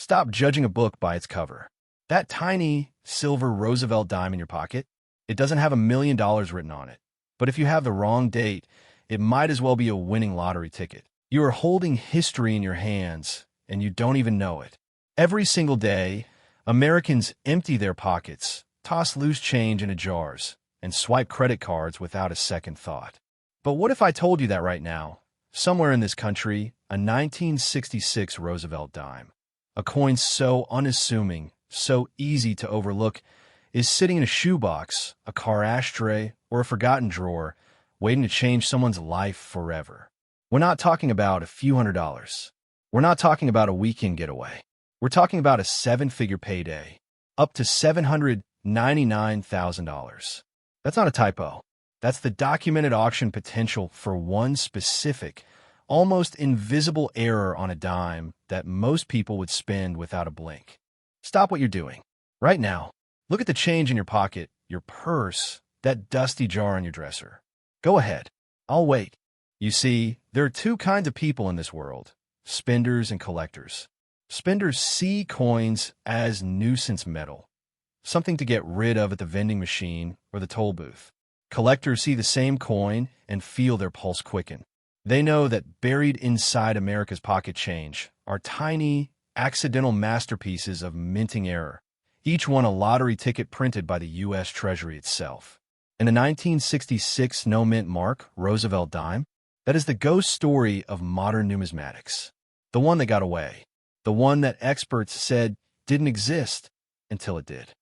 Stop judging a book by its cover. That tiny silver Roosevelt dime in your pocket, it doesn't have $1 million written on it. But if you have the wrong date, it might as well be a winning lottery ticket. You are holding history in your hands, and you don't even know it. Every single day, Americans empty their pockets, toss loose change into jars, and swipe credit cards without a second thought. But what if I told you that right now, somewhere in this country, a 1966 Roosevelt dime, a coin so unassuming, so easy to overlook, is sitting in a shoebox, a car ashtray, or a forgotten drawer, waiting to change someone's life forever? We're not talking about a few $100s. We're not talking about a weekend getaway. We're talking about a seven-figure payday, up to $799,000. That's not a typo. That's the documented auction potential for one specific, almost invisible error on a dime that most people would spend without a blink. Stop what you're doing. Right now, look at the change in your pocket, your purse, that dusty jar on your dresser. Go ahead. I'll wait. You see, there are two kinds of people in this world, spenders and collectors. Spenders see coins as nuisance metal, something to get rid of at the vending machine or the toll booth. Collectors see the same coin and feel their pulse quicken. They know that buried inside America's pocket change are tiny, accidental masterpieces of minting error, each one a lottery ticket printed by the U.S. Treasury itself. And the 1966 no-mint mark, Roosevelt Dime, that is the ghost story of modern numismatics. The one that got away. The one that experts said didn't exist until it did.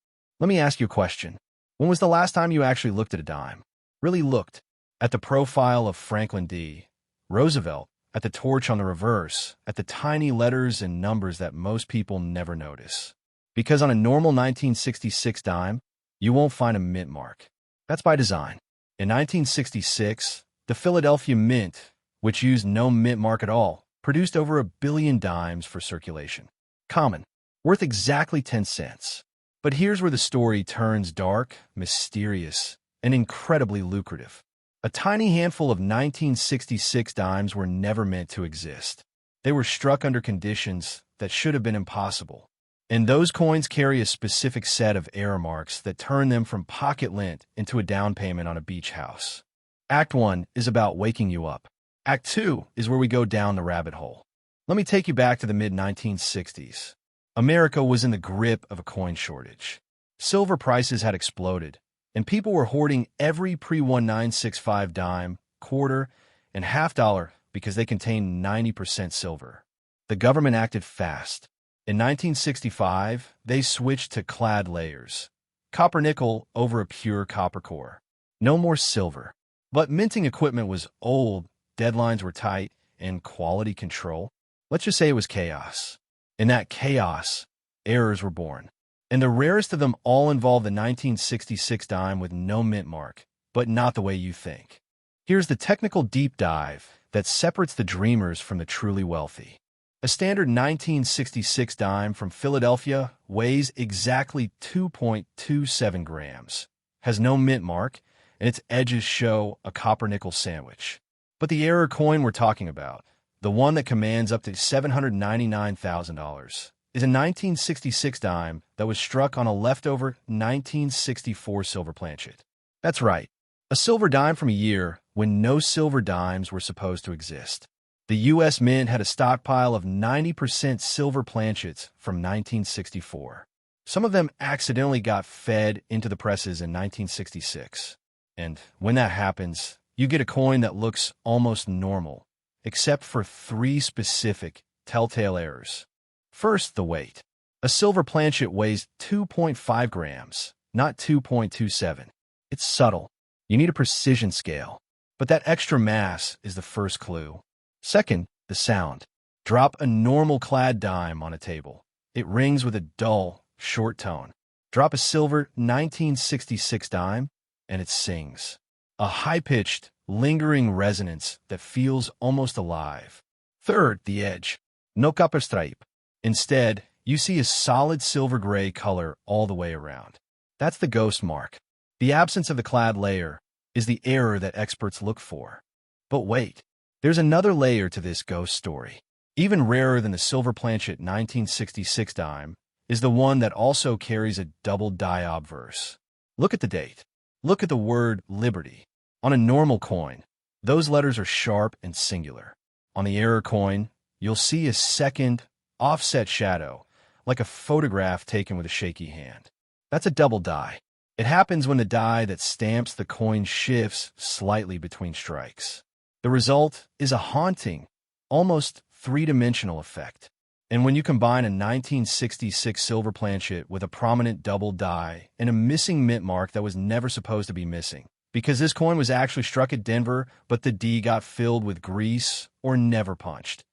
Let me ask you a question. When was the last time you actually looked at a dime? Really looked at the profile of Franklin D. Roosevelt, at the torch on the reverse, at the tiny letters and numbers that most people never notice? Because on a normal 1966 dime, you won't find a mint mark. That's by design. In 1966, the Philadelphia Mint, which used no mint mark at all, produced over 1 billion dimes for circulation. Common, worth exactly 10 cents. But here's where the story turns dark, mysterious, and incredibly lucrative. A tiny handful of 1966 dimes were never meant to exist. They were struck under conditions that should have been impossible. And those coins carry a specific set of error marks that turn them from pocket lint into a down payment on a beach house. Act 1 is about waking you up. Act 2 is where we go down the rabbit hole. Let me take you back to the mid-1960s. America was in the grip of a coin shortage. Silver prices had exploded, and people were hoarding every pre-1965 dime, quarter, and half dollar because they contained 90% silver. The government acted fast. In 1965, they switched to clad layers. Copper nickel over a pure copper core. No more silver. But minting equipment was old, deadlines were tight, and quality control, let's just say it was chaos. In that chaos, errors were born. And the rarest of them all involved the 1966 dime with no mint mark, but not the way you think. Here's the technical deep dive that separates the dreamers from the truly wealthy. A standard 1966 dime from Philadelphia weighs exactly 2.27 grams, has no mint mark, and its edges show a copper-nickel sandwich. But the error coin we're talking about, the one that commands up to $799,000, is a 1966 dime that was struck on a leftover 1964 silver planchet. That's right, a silver dime from a year when no silver dimes were supposed to exist. The U.S. Mint had a stockpile of 90% silver planchets from 1964. Some of them accidentally got fed into the presses in 1966. And when that happens, you get a coin that looks almost normal, except for 3 specific telltale errors. First, the weight. A silver planchet weighs 2.5 grams, not 2.27. It's subtle. You need a precision scale. But that extra mass is the first clue. Second, the sound. Drop a normal clad dime on a table. It rings with a dull, short tone. Drop a silver 1966 dime, and it sings. A high-pitched, lingering resonance that feels almost alive. Third, the edge. No copper stripe. Instead, you see a solid silver-gray color all the way around. That's the ghost mark. The absence of the clad layer is the error that experts look for. But wait, there's another layer to this ghost story. Even rarer than the silver planchet 1966 dime is the one that also carries a double die obverse. Look at the date. Look at the word liberty. On a normal coin, those letters are sharp and singular. On the error coin, you'll see a second, offset shadow, like a photograph taken with a shaky hand. That's a double die. It happens when the die that stamps the coin shifts slightly between strikes. The result is a haunting, almost three-dimensional effect. And when you combine a 1966 silver planchet with a prominent double die and a missing mint mark that was never supposed to be missing, because this coin was actually struck at Denver, but the D got filled with grease or never punched,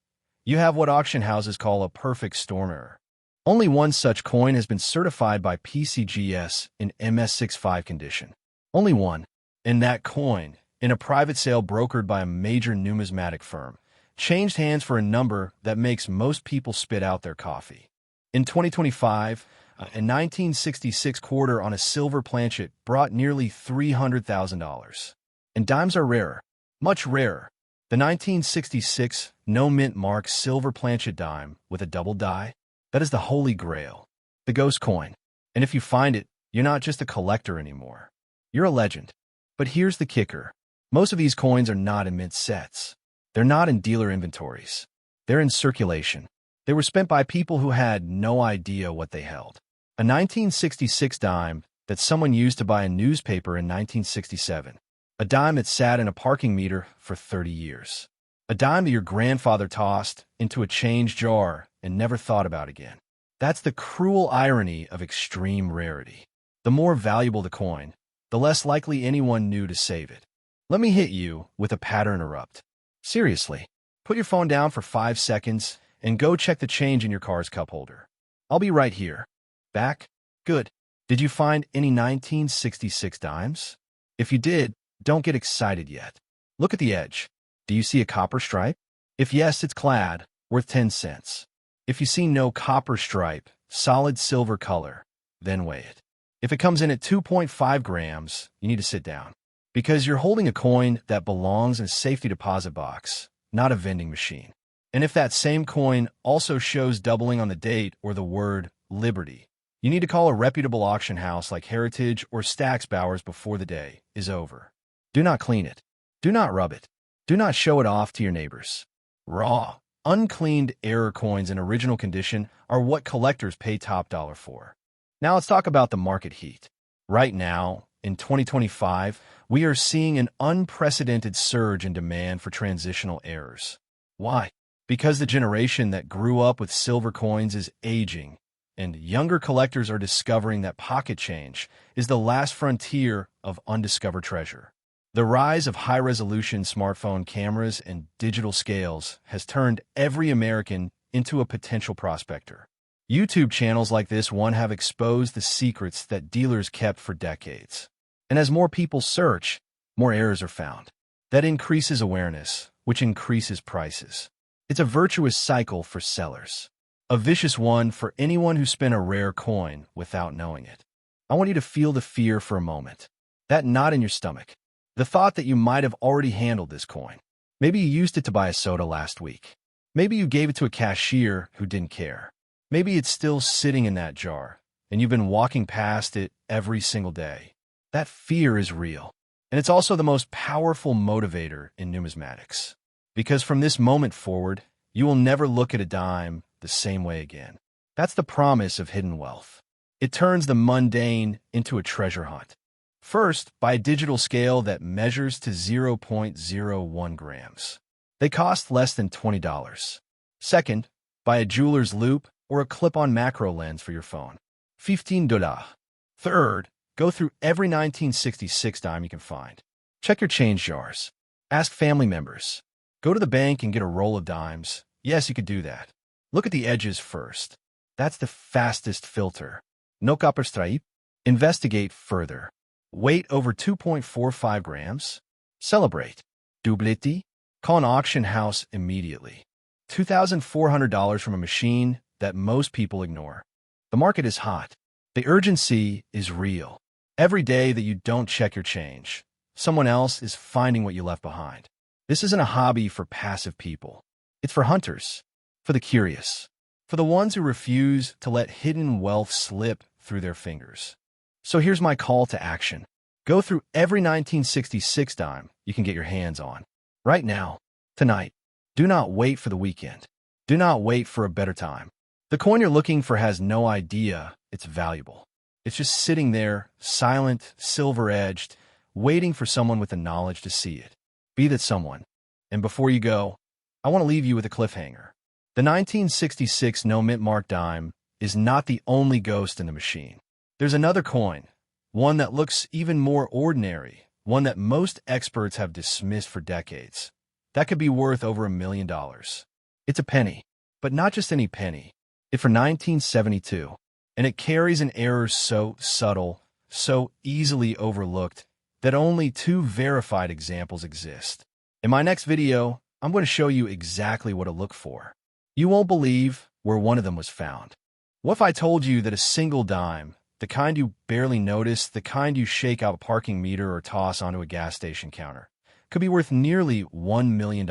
you have what auction houses call a perfect storm error. Only one such coin has been certified by PCGS in MS65 condition. Only one. And that coin, in a private sale brokered by a major numismatic firm, changed hands for a number that makes most people spit out their coffee. In 2025, a 1966 quarter on a silver planchet brought nearly $300,000. And dimes are rarer, much rarer. The 1966 no mint mark silver planchet dime with a double die, that is the holy grail, the ghost coin. And if you find it, you're not just a collector anymore. You're a legend. But here's the kicker. Most of these coins are not in mint sets. They're not in dealer inventories. They're in circulation. They were spent by people who had no idea what they held. A 1966 dime that someone used to buy a newspaper in 1967. A dime that sat in a parking meter for 30 years. A dime that your grandfather tossed into a change jar and never thought about again. That's the cruel irony of extreme rarity. The more valuable the coin, the less likely anyone knew to save it. Let me hit you with a pattern interrupt. Seriously, put your phone down for 5 seconds and go check the change in your car's cup holder. I'll be right here. Back? Good. Did you find any 1966 dimes? If you did, don't get excited yet. Look at the edge. Do you see a copper stripe? If yes, it's clad, worth 10 cents. If you see no copper stripe, solid silver color, then weigh it. If it comes in at 2.5 grams, you need to sit down. Because you're holding a coin that belongs in a safety deposit box, not a vending machine. And if that same coin also shows doubling on the date or the word liberty, you need to call a reputable auction house like Heritage or Stack's Bowers before the day is over. Do not clean it. Do not rub it. Do not show it off to your neighbors. Raw, uncleaned error coins in original condition are what collectors pay top dollar for. Now let's talk about the market heat. Right now, in 2025, we are seeing an unprecedented surge in demand for transitional errors. Why? Because the generation that grew up with silver coins is aging, and younger collectors are discovering that pocket change is the last frontier of undiscovered treasure. The rise of high-resolution smartphone cameras and digital scales has turned every American into a potential prospector. YouTube channels like this one have exposed the secrets that dealers kept for decades. And as more people search, more errors are found. That increases awareness, which increases prices. It's a virtuous cycle for sellers. A vicious one for anyone who spent a rare coin without knowing it. I want you to feel the fear for a moment. That knot in your stomach. The thought that you might have already handled this coin. Maybe you used it to buy a soda last week. Maybe you gave it to a cashier who didn't care. Maybe it's still sitting in that jar, and you've been walking past it every single day. That fear is real, and it's also the most powerful motivator in numismatics. Because from this moment forward, you will never look at a dime the same way again. That's the promise of hidden wealth. It turns the mundane into a treasure hunt. First, by a digital scale that measures to 0.01 grams. They cost less than $20. Second, by a jeweler's loupe or a clip-on macro lens for your phone. $15. Third, go through every 1966 dime you can find. Check your change jars. Ask family members. Go to the bank and get a roll of dimes. Yes, you could do that. Look at the edges first. That's the fastest filter. No copper stripe? Investigate further. Weight over 2.45 grams? Celebrate. Dubliti? Call an auction house immediately. $2,400 from a machine that most people ignore. The market is hot. The urgency is real. Every day that you don't check your change, someone else is finding what you left behind. This isn't a hobby for passive people. It's for hunters. for the curious, for the ones who refuse to let hidden wealth slip through their fingers. So here's my call to action. Go through every 1966 dime you can get your hands on. Right now, tonight. Do not wait for the weekend. Do not wait for a better time. The coin you're looking for has no idea it's valuable. It's just sitting there, silent, silver-edged, waiting for someone with the knowledge to see it. Be that someone. And before you go, I want to leave you with a cliffhanger. The 1966 no-mint mark dime is not the only ghost in the machine. There's another coin, one that looks even more ordinary, one that most experts have dismissed for decades. That could be worth over $1 million. It's a penny, but not just any penny. It's for 1972, and it carries an error so subtle, so easily overlooked, that only 2 verified examples exist. In my next video, I'm going to show you exactly what to look for. You won't believe where one of them was found. What if I told you that a single dime, the kind you barely notice, the kind you shake out a parking meter or toss onto a gas station counter, could be worth nearly $1 million?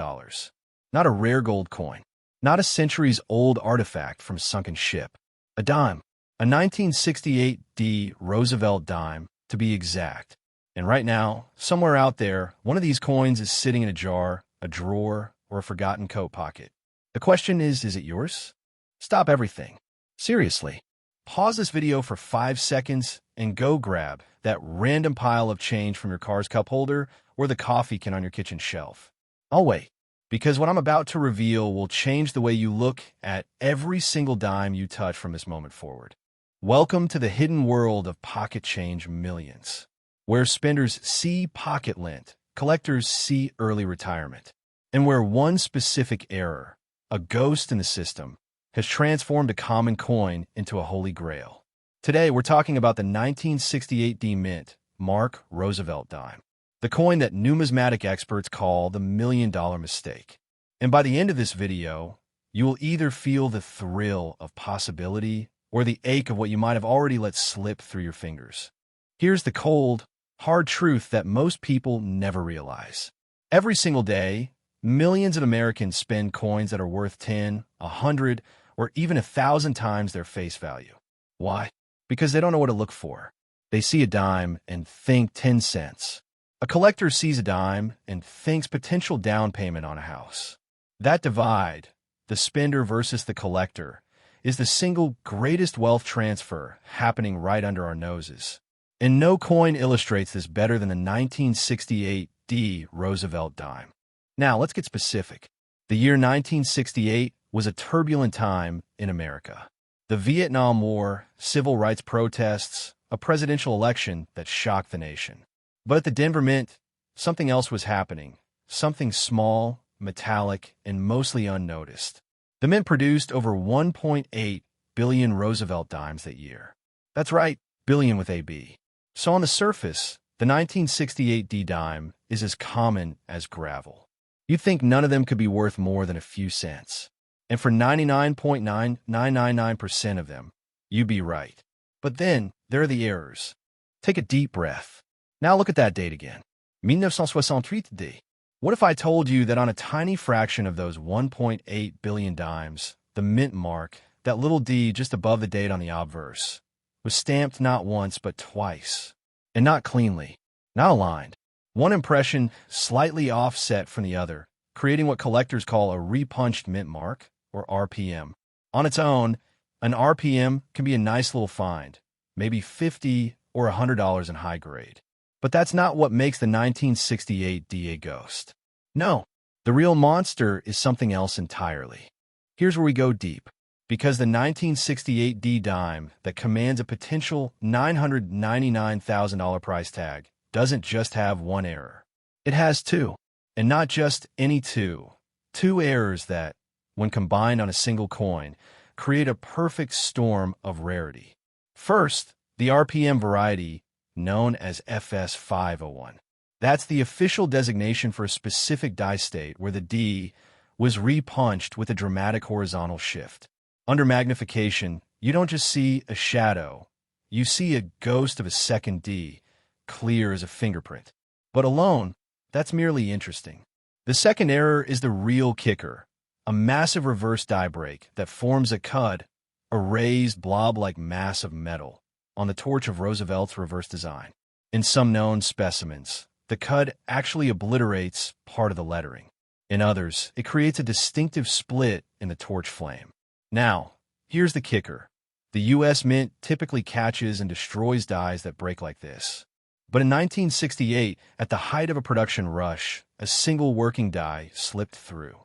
Not a rare gold coin, not a centuries-old artifact from a sunken ship. A dime, a 1968 D Roosevelt Dime, to be exact. And right now, somewhere out there, one of these coins is sitting in a jar, a drawer, or a forgotten coat pocket. The question is it yours? Stop everything. Seriously. Pause this video for 5 seconds and go grab that random pile of change from your car's cup holder or the coffee can on your kitchen shelf. I'll wait, because what I'm about to reveal will change the way you look at every single dime you touch from this moment forward. Welcome to the hidden world of pocket change millions, where spenders see pocket lint, collectors see early retirement, and where one specific error, a ghost in the system, has transformed a common coin into a holy grail. Today, we're talking about the 1968 D Mint Mark Roosevelt Dime, the coin that numismatic experts call the $1 million mistake. And by the end of this video, you will either feel the thrill of possibility or the ache of what you might have already let slip through your fingers. Here's the cold, hard truth that most people never realize. Every single day, millions of Americans spend coins that are worth 10, 100, or even 1,000 times their face value. Why? Because they don't know what to look for. They see a dime and think 10 cents. A collector sees a dime and thinks potential down payment on a house. That divide, the spender versus the collector, is the single greatest wealth transfer happening right under our noses. And no coin illustrates this better than the 1968 D Roosevelt Dime. Now, let's get specific. The year 1968 was a turbulent time in America. The Vietnam War, civil rights protests, a presidential election that shocked the nation. But at the Denver Mint, something else was happening. Something small, metallic, and mostly unnoticed. The Mint produced over 1.8 billion Roosevelt dimes that year. That's right, billion with a B. So on the surface, the 1968 D dime is as common as gravel. You'd think none of them could be worth more than a few cents. And for 99.9999% of them, you'd be right. But then, there are the errors. Take a deep breath. Now look at that date again. 1968 D. What if I told you that on a tiny fraction of those 1.8 billion dimes, the mint mark, that little D just above the date on the obverse, was stamped not once but twice, and not cleanly, not aligned. One impression slightly offset from the other, creating what collectors call a repunched mint mark, or RPM. On its own, an RPM can be a nice little find, maybe $50 or $100 in high grade. But that's not what makes the 1968 D a ghost. No, the real monster is something else entirely. Here's where we go deep. Because the 1968 D dime that commands a potential $999,000 price tag doesn't just have one error. It has 2, and not just any 2. 2 errors that, when combined on a single coin, create a perfect storm of rarity. First, the RPM variety, known as FS501. That's the official designation for a specific die state where the D was repunched with a dramatic horizontal shift. Under magnification, you don't just see a shadow, you see a ghost of a second D, clear as a fingerprint. But alone, that's merely interesting. The second error is the real kicker, a massive reverse die break that forms a cud, a raised blob-like mass of metal, on the torch of Roosevelt's reverse design. In some known specimens, the cud actually obliterates part of the lettering. In others, it creates a distinctive split in the torch flame. Now, here's the kicker. The U.S. Mint typically catches and destroys dies that break like this. But in 1968, at the height of a production rush, a single working die slipped through.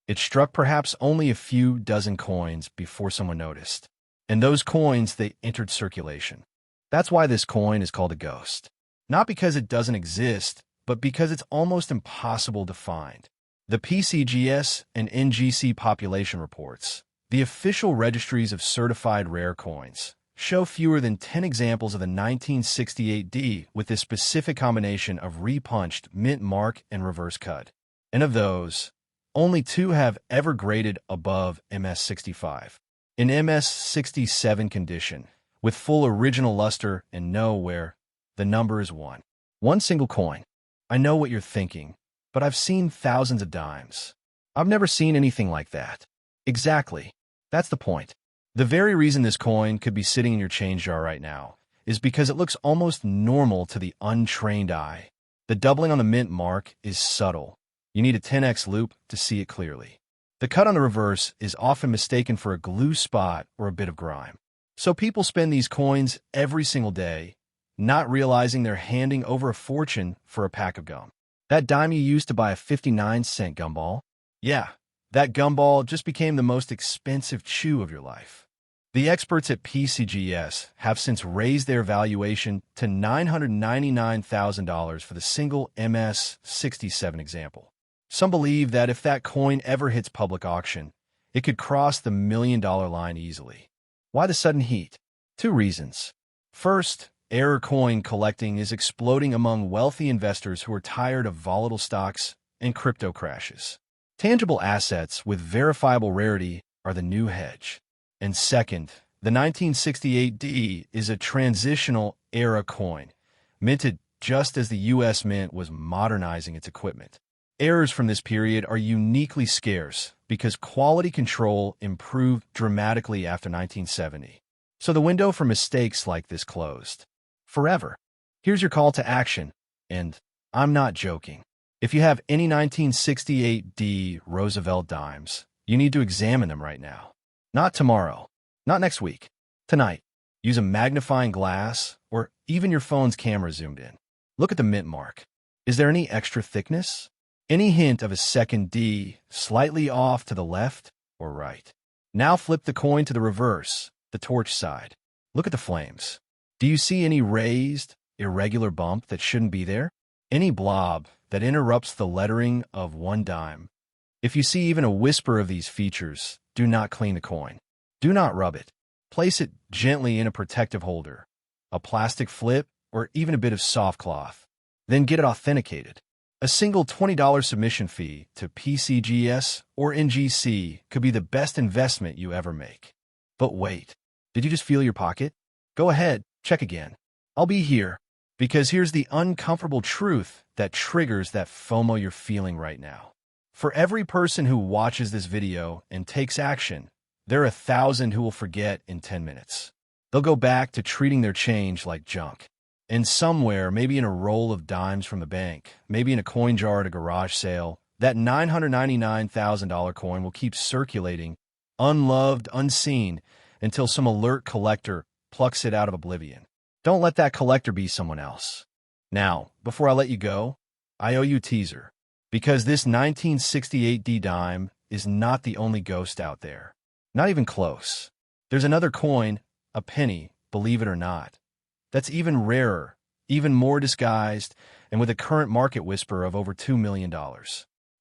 It struck perhaps only a few dozen coins before someone noticed. And those coins, they entered circulation. That's why this coin is called a ghost. Not because it doesn't exist, but because it's almost impossible to find. The PCGS and NGC population reports, the official registries of certified rare coins, show fewer than 10 examples of the 1968 D with this specific combination of repunched mint mark and reverse cud. And of those, only 2 have ever graded above MS65. In MS67 condition, with full original luster and no wear, the number is 1. One single coin. I know what you're thinking, but I've seen thousands of dimes. I've never seen anything like that. Exactly. That's the point. The very reason this coin could be sitting in your change jar right now is because it looks almost normal to the untrained eye. The doubling on the mint mark is subtle. You need a 10x loop to see it clearly. The cut on the reverse is often mistaken for a glue spot or a bit of grime. So people spend these coins every single day, not realizing they're handing over a fortune for a pack of gum. That dime you used to buy a 59-cent gumball? Yeah, that gumball just became the most expensive chew of your life. The experts at PCGS have since raised their valuation to $999,000 for the single MS67 example. Some believe that if that coin ever hits public auction, it could cross the $1 million line easily. Why the sudden heat? 2 reasons. First, error coin collecting is exploding among wealthy investors who are tired of volatile stocks and crypto crashes. Tangible assets with verifiable rarity are the new hedge. And second, the 1968 D is a transitional era coin, minted just as the U.S. Mint was modernizing its equipment. Errors from this period are uniquely scarce because quality control improved dramatically after 1970. So the window for mistakes like this closed. Forever. Here's your call to action, and I'm not joking. If you have any 1968 D Roosevelt dimes, you need to examine them right now. Not tomorrow, not next week, tonight. Use a magnifying glass or even your phone's camera zoomed in. Look at the mint mark. Is there any extra thickness? Any hint of a second D slightly off to the left or right? Now flip the coin to the reverse, the torch side. Look at the flames. Do you see any raised, irregular bump that shouldn't be there? Any blob that interrupts the lettering of one dime? If you see even a whisper of these features, do not clean the coin. Do not rub it. Place it gently in a protective holder, a plastic flip, or even a bit of soft cloth. Then get it authenticated. A single $20 submission fee to PCGS or NGC could be the best investment you ever make. But wait, did you just feel your pocket? Go ahead, check again. I'll be here, because here's the uncomfortable truth that triggers that FOMO you're feeling right now. For every person who watches this video and takes action, there are 1,000 who will forget in 10 minutes. They'll go back to treating their change like junk. And somewhere, maybe in a roll of dimes from the bank, maybe in a coin jar at a garage sale, that $999,000 coin will keep circulating, unloved, unseen, until some alert collector plucks it out of oblivion. Don't let that collector be someone else. Now, before I let you go, I owe you a teaser, because this 1968 D dime is not the only ghost out there. Not even close. There's another coin, a penny, believe it or not, that's even rarer, even more disguised, and with a current market whisper of over $2 million.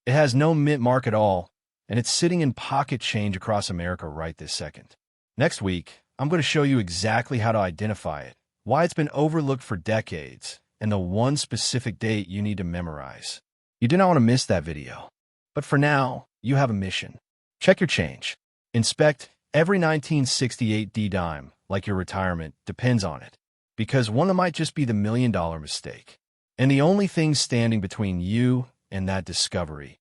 It has no mint mark at all, and it's sitting in pocket change across America right this second. Next week, I'm going to show you exactly how to identify it, why it's been overlooked for decades, and the one specific date you need to memorize. You do not want to miss that video. But for now, you have a mission. Check your change. Inspect every 1968 D dime, like your retirement, depends on it. Because one might just be the $1 million mistake. And the only thing standing between you and that discovery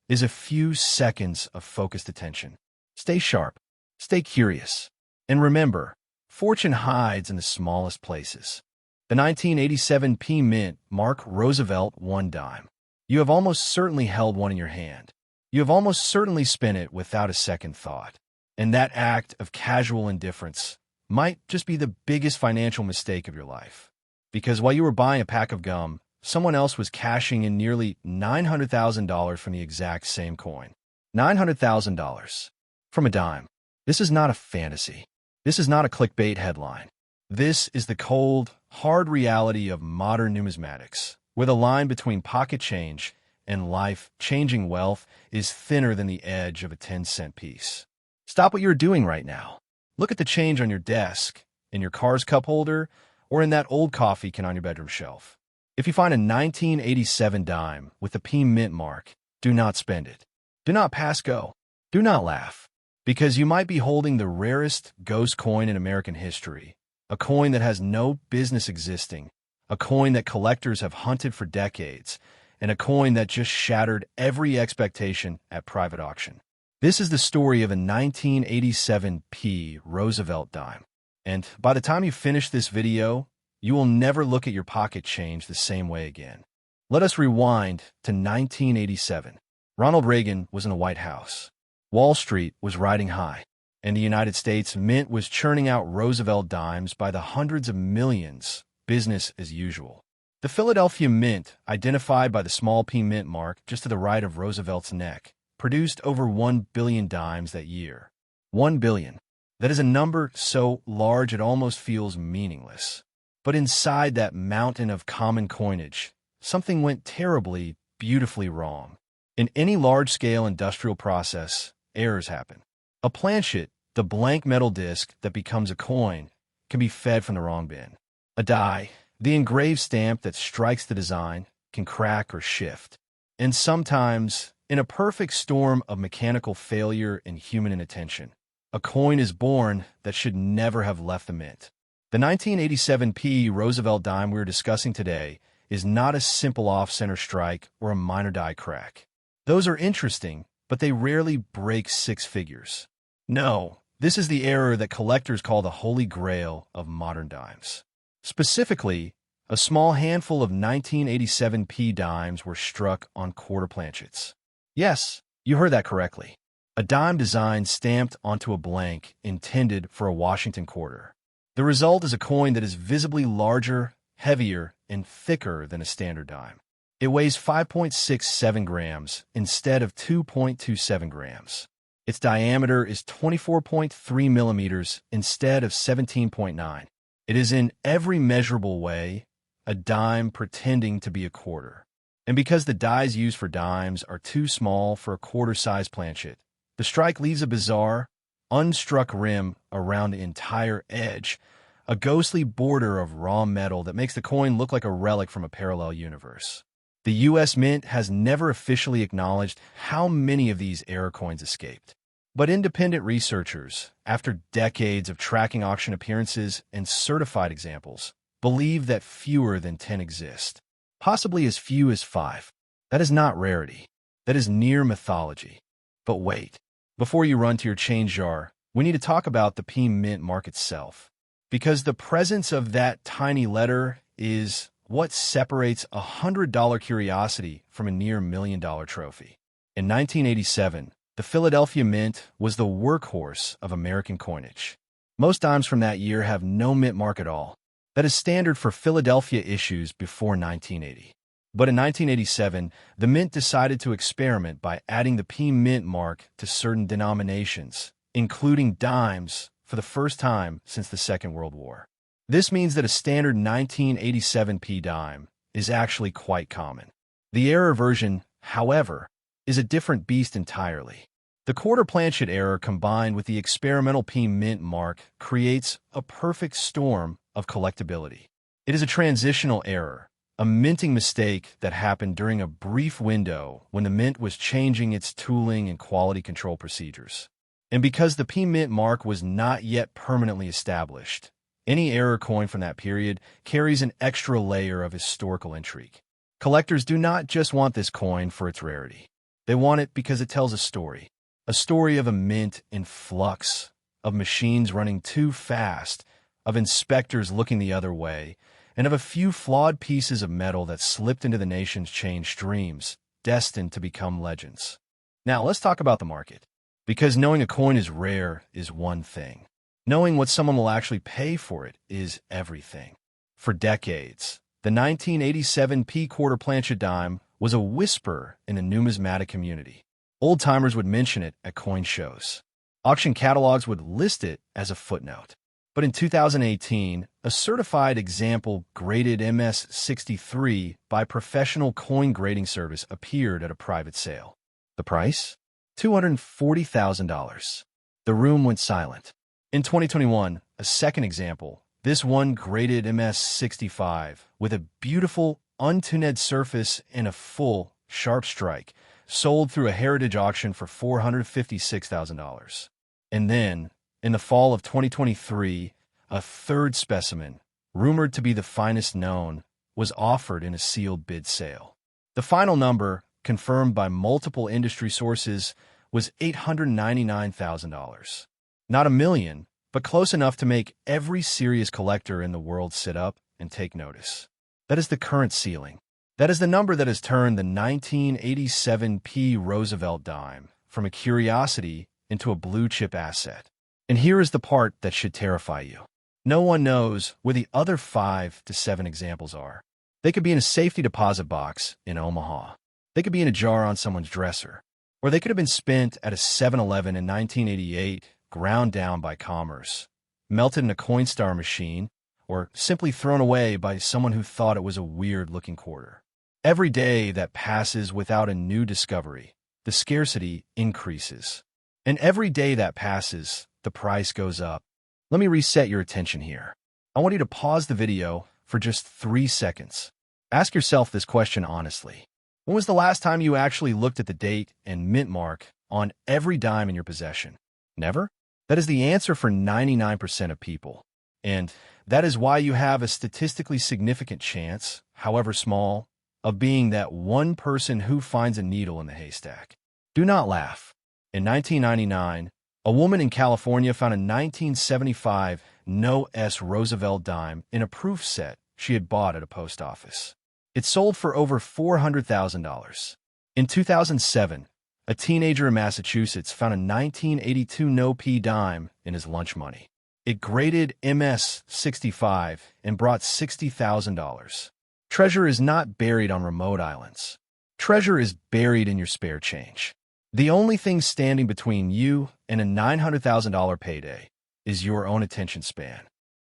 is a few seconds of focused attention. Stay sharp, stay curious, and remember, fortune hides in the smallest places. The 1987 P Mint Mark Roosevelt Dime. You have almost certainly held one in your hand. You have almost certainly spent it without a second thought. And that act of casual indifference might just be the biggest financial mistake of your life. Because while you were buying a pack of gum, someone else was cashing in nearly $900,000 from the exact same coin. $900,000 from a dime. This is not a fantasy. This is not a clickbait headline. This is the cold, hard reality of modern numismatics, where the line between pocket change and life-changing wealth is thinner than the edge of a 10-cent piece. Stop what you're doing right now. Look at the change on your desk, in your car's cup holder, or in that old coffee can on your bedroom shelf. If you find a 1987 dime with the P Mint mark, do not spend it. Do not pass go. Do not laugh, because you might be holding the rarest ghost coin in American history, a coin that has no business existing, a coin that collectors have hunted for decades, and a coin that just shattered every expectation at private auction. This is the story of a 1987 P Roosevelt Dime. And by the time you finish this video, you will never look at your pocket change the same way again. Let us rewind to 1987. Ronald Reagan was in the White House. Wall Street was riding high, and the United States Mint was churning out Roosevelt dimes by the hundreds of millions, business as usual. The Philadelphia Mint, identified by the small P Mint mark just to the right of Roosevelt's neck, produced over 1 billion dimes that year. 1 billion. That is a number so large it almost feels meaningless. But inside that mountain of common coinage, something went terribly, beautifully wrong. In any large-scale industrial process, errors happen. A planchet, the blank metal disc that becomes a coin, can be fed from the wrong bin. A die, the engraved stamp that strikes the design, can crack or shift. And sometimes, in a perfect storm of mechanical failure and human inattention, a coin is born that should never have left the mint. The 1987 P Roosevelt dime we're discussing today is not a simple off-center strike or a minor die crack. Those are interesting, but they rarely break six figures. No, this is the error that collectors call the holy grail of modern dimes. Specifically, a small handful of 1987 P dimes were struck on quarter planchets. Yes, you heard that correctly. A dime design stamped onto a blank intended for a Washington quarter. The result is a coin that is visibly larger, heavier, and thicker than a standard dime. It weighs 5.67 grams instead of 2.27 grams. Its diameter is 24.3 millimeters instead of 17.9. It is in every measurable way a dime pretending to be a quarter. And because the dies used for dimes are too small for a quarter-size planchet, the strike leaves a bizarre, unstruck rim around the entire edge, a ghostly border of raw metal that makes the coin look like a relic from a parallel universe. The U.S. Mint has never officially acknowledged how many of these error coins escaped. But independent researchers, after decades of tracking auction appearances and certified examples, believe that fewer than 10 exist, possibly as few as 5. That is not rarity. That is near mythology. But wait, before you run to your change jar, we need to talk about the P Mint mark itself. Because the presence of that tiny letter is what separates a $100 curiosity from a near $1 million trophy. In 1987, the Philadelphia Mint was the workhorse of American coinage. Most dimes from that year have no mint mark at all. That is standard for Philadelphia issues before 1980. But in 1987, the Mint decided to experiment by adding the P Mint mark to certain denominations, including dimes, for the first time since the Second World War. This means that a standard 1987 P dime is actually quite common. The error version, however, is a different beast entirely. The quarter planchet error combined with the experimental P Mint mark creates a perfect storm of collectability. It is a transitional error, a minting mistake that happened during a brief window when the Mint was changing its tooling and quality control procedures. And because the P Mint mark was not yet permanently established, any error coin from that period carries an extra layer of historical intrigue. Collectors do not just want this coin for its rarity. They want it because it tells a story of a mint in flux, of machines running too fast, of inspectors looking the other way, and of a few flawed pieces of metal that slipped into the nation's change streams, destined to become legends. Now, let's talk about the market. Because knowing a coin is rare is one thing. Knowing what someone will actually pay for it is everything. For decades, the 1987 quarter plancha dime was a whisper in the numismatic community. Old-timers would mention it at coin shows. Auction catalogs would list it as a footnote. But in 2018, a certified example graded MS-63 by Professional Coin Grading Service appeared at a private sale. The price? $240,000. The room went silent. In 2021, a second example, this one graded MS-65 with a beautiful, untuned surface and a full, sharp strike, sold through a heritage auction for $456,000. And then, in the fall of 2023, a third specimen, rumored to be the finest known, was offered in a sealed bid sale. The final number, confirmed by multiple industry sources, was $899,000. Not a million, but close enough to make every serious collector in the world sit up and take notice. That is the current ceiling. That is the number that has turned the 1987 Roosevelt Dime from a curiosity into a blue-chip asset. And here is the part that should terrify you. No one knows where the other 5 to 7 examples are. They could be in a safety deposit box in Omaha. They could be in a jar on someone's dresser. Or they could have been spent at a 7-Eleven in 1988, ground down by commerce, melted in a Coinstar machine, or simply thrown away by someone who thought it was a weird-looking quarter. Every day that passes without a new discovery, the scarcity increases. And every day that passes, the price goes up. Let me reset your attention here. I want you to pause the video for just 3 seconds. Ask yourself this question honestly. When was the last time you actually looked at the date and mint mark on every dime in your possession? Never? That is the answer for 99% of people. And that is why you have a statistically significant chance, however small, of being that one person who finds a needle in the haystack. Do not laugh. In 1999, a woman in California found a 1975 No-S Roosevelt Dime in a proof set she had bought at a post office. It sold for over $400,000. In 2007, a teenager in Massachusetts found a 1982 No-P dime in his lunch money. It graded MS-65 and brought $60,000. Treasure is not buried on remote islands. Treasure is buried in your spare change. The only thing standing between you and a $900,000 payday is your own attention span.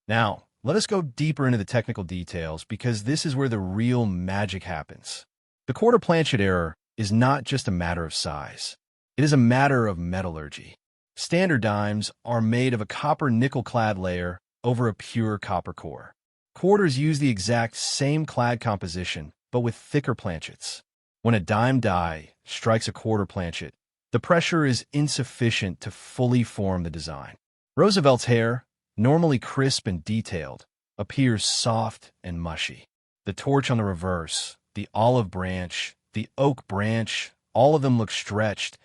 Now, let us go deeper into the technical details because this is where the real magic happens. The quarter planchet error is not just a matter of size. It is a matter of metallurgy. Standard dimes are made of a copper nickel-clad layer over a pure copper core. Quarters use the exact same clad composition, but with thicker planchets. When a dime die strikes a quarter planchet, the pressure is insufficient to fully form the design. Roosevelt's hair, normally crisp and detailed, appears soft and mushy. The torch on the reverse, the olive branch, the oak branch, all of them look stretched,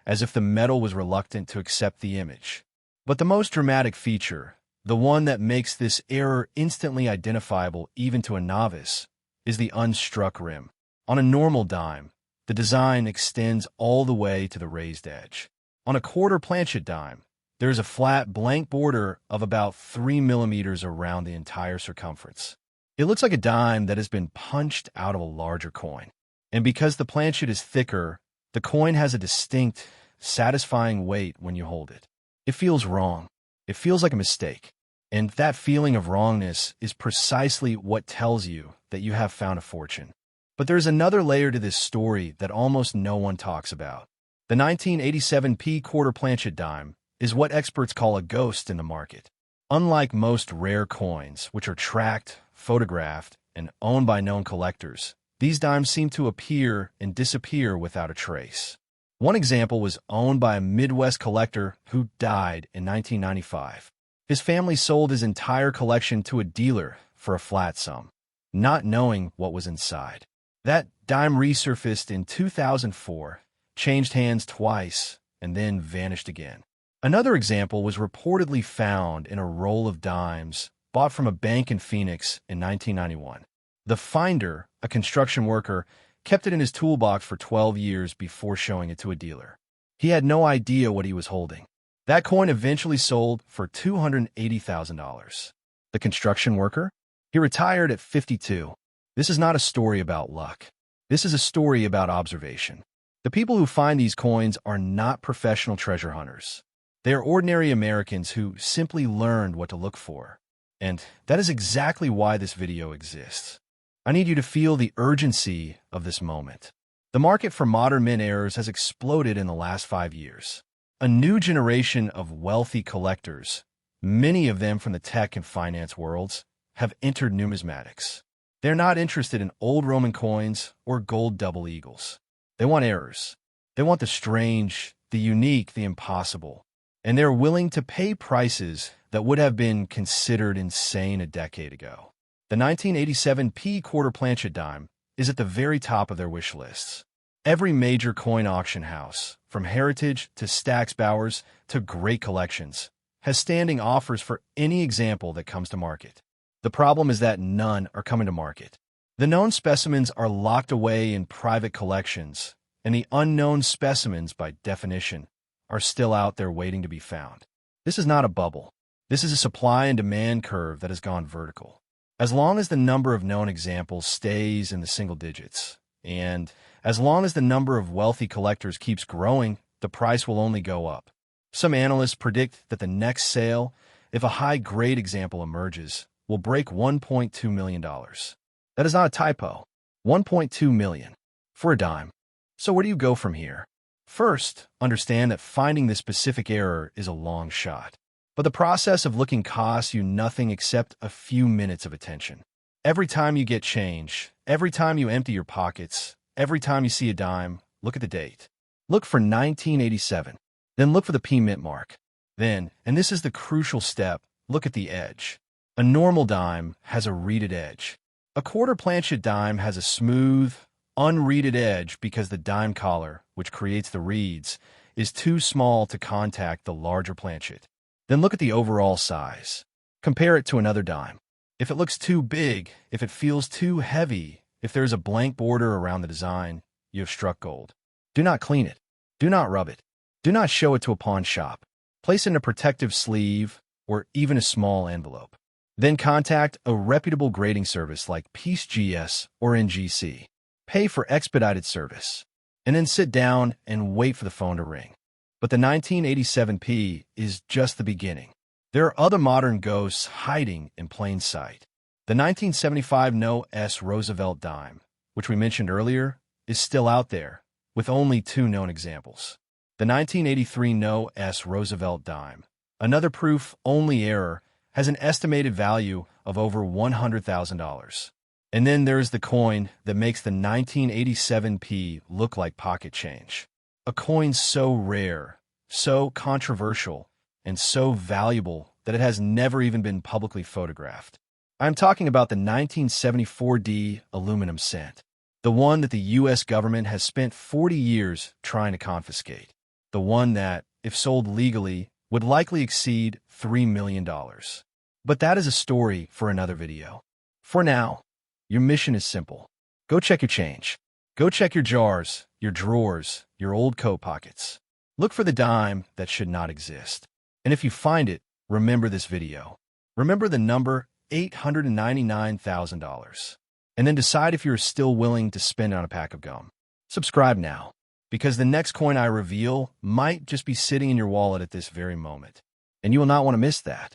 as if the metal was reluctant to accept the image. But the most dramatic feature, the one that makes this error instantly identifiable even to a novice, is the unstruck rim. On a normal dime, the design extends all the way to the raised edge. On a quarter planchet dime, there is a flat blank border of about 3 millimeters around the entire circumference. It looks like a dime that has been punched out of a larger coin. And because the planchet is thicker, the coin has a distinct, satisfying weight when you hold it. It feels wrong. It feels like a mistake. And that feeling of wrongness is precisely what tells you that you have found a fortune. But there's another layer to this story that almost no one talks about. The 1987 quarter planchet dime is what experts call a ghost in the market. Unlike most rare coins, which are tracked, photographed, and owned by known collectors, these dimes seem to appear and disappear without a trace. One example was owned by a Midwest collector who died in 1995. His family sold his entire collection to a dealer for a flat sum, not knowing what was inside. That dime resurfaced in 2004, changed hands twice, and then vanished again. Another example was reportedly found in a roll of dimes bought from a bank in Phoenix in 1991. The finder, a construction worker, kept it in his toolbox for 12 years before showing it to a dealer. He had no idea what he was holding. That coin eventually sold for $280,000. The construction worker? He retired at 52. This is not a story about luck. This is a story about observation. The people who find these coins are not professional treasure hunters. They are ordinary Americans who simply learned what to look for. And that is exactly why this video exists. I need you to feel the urgency of this moment. The market for modern mint errors has exploded in the last 5 years. A new generation of wealthy collectors, many of them from the tech and finance worlds, have entered numismatics. They're not interested in old Roman coins or gold double eagles. They want errors. They want the strange, the unique, the impossible. And they're willing to pay prices that would have been considered insane a decade ago. The 1987 P quarter planchet dime is at the very top of their wish lists. Every major coin auction house, from Heritage to Stack's Bowers to Great Collections, has standing offers for any example that comes to market. The problem is that none are coming to market. The known specimens are locked away in private collections, and the unknown specimens, by definition, are still out there waiting to be found. This is not a bubble. This is a supply and demand curve that has gone vertical. As long as the number of known examples stays in the single digits, and as long as the number of wealthy collectors keeps growing, the price will only go up. Some analysts predict that the next sale, if a high-grade example emerges, will break $1.2 million. That is not a typo. $1.2 million for a dime. So where do you go from here? First, understand that finding this specific error is a long shot. But the process of looking costs you nothing except a few minutes of attention. Every time you get change, every time you empty your pockets, every time you see a dime, look at the date. Look for 1987. Then look for the P mint mark. Then, and this is the crucial step, look at the edge. A normal dime has a reeded edge. A quarter planchet dime has a smooth, unreeded edge because the dime collar, which creates the reeds, is too small to contact the larger planchet. Then look at the overall size. Compare it to another dime. If it looks too big, if it feels too heavy, if there is a blank border around the design, you have struck gold. Do not clean it. Do not rub it. Do not show it to a pawn shop. Place it in a protective sleeve or even a small envelope. Then contact a reputable grading service like PeaceGS or NGC. Pay for expedited service. And then sit down and wait for the phone to ring. But the 1987 P is just the beginning. There are other modern ghosts hiding in plain sight. The 1975 No. S. Roosevelt Dime, which we mentioned earlier, is still out there, with only 2 known examples. The 1983 No. S. Roosevelt Dime, another proof-only error, has an estimated value of over $100,000. And then there's the coin that makes the 1987 P look like pocket change. A coin so rare, so controversial, and so valuable that it has never even been publicly photographed. I'm talking about the 1974 D aluminum cent, the one that the U.S. government has spent 40 years trying to confiscate, the one that, if sold legally, would likely exceed $3 million. But that is a story for another video. For now, your mission is simple. Go check your change. Go check your jars, your drawers, your old coat pockets. Look for the dime that should not exist. And if you find it, remember this video. Remember the number $899,000. And then decide if you're still willing to spend on a pack of gum. Subscribe now, because the next coin I reveal might just be sitting in your wallet at this very moment. And you will not want to miss that.